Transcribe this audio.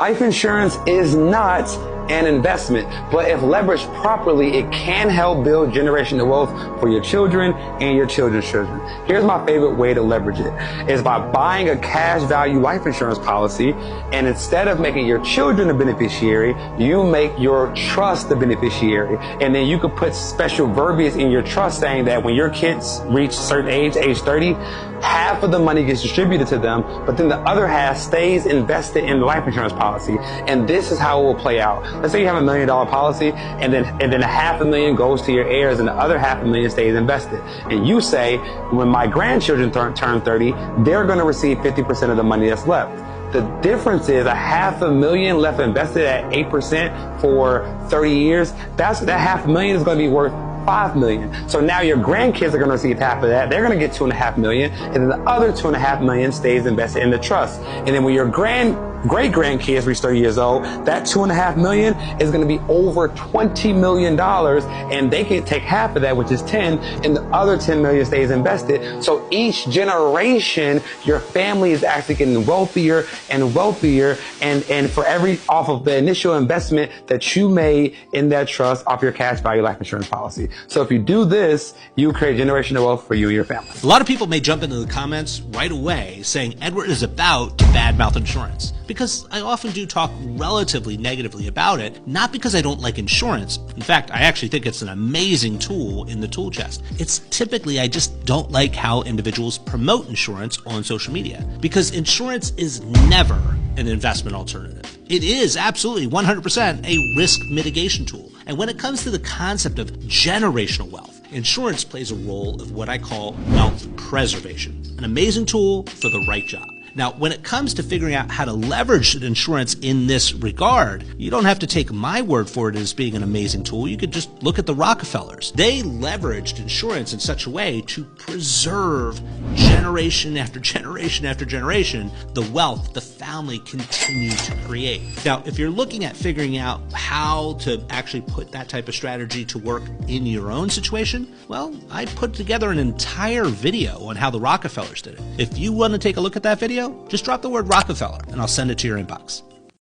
Life insurance is not an investment, but if leveraged properly, it can help build generational wealth for your children and your children's children. Here's my favorite way to leverage it, is by buying a cash value life insurance policy, and instead of making your children the beneficiary, you make your trust the beneficiary. And then you could put special verbiage in your trust saying that when your kids reach a certain age 30, half of the money gets distributed to them, but then the other half stays invested in the life insurance policy. And this is how it will play out. Let's say you have $1 million policy, and then $500,000 goes to your heirs, and the other $500,000 stays invested. And you say, when my grandchildren turn 30, they're going to receive 50% of the money that's left. The difference is $500,000 left invested at 8% for 30 years. That $500,000 is going to be worth $5 million. So now your grandkids are going to receive half of that. They're going to get $2.5 million, and then the other $2.5 million stays invested in the trust. And then when your great-grandkids reach 30 years old, that $2.5 million is going to be over $20 million, and they can take half of that, which is 10, and the other 10 million stays invested. So each generation, your family is actually getting wealthier and wealthier, and for off of the initial investment that you made in that trust off your cash value life insurance policy. So if you do this, you create generational wealth for you and your family. A lot of people may jump into the comments right away saying Edward is about to badmouth insurance, because I often do talk relatively negatively about it, not because I don't like insurance. In fact, I actually think it's an amazing tool in the tool chest. It's typically, I just don't like how individuals promote insurance on social media, because insurance is never an investment alternative. It is absolutely 100% a risk mitigation tool. And when it comes to the concept of generational wealth, insurance plays a role of what I call wealth preservation, an amazing tool for the right job. Now, when it comes to figuring out how to leverage insurance in this regard, you don't have to take my word for it as being an amazing tool. You could just look at the Rockefellers. They leveraged insurance in such a way to preserve generation after generation after generation the wealth the family continued to create. Now, if you're looking at figuring out how to actually put that type of strategy to work in your own situation, well, I put together an entire video on how the Rockefellers did it. If you want to take a look at that video, just drop the word Rockefeller and I'll send it to your inbox.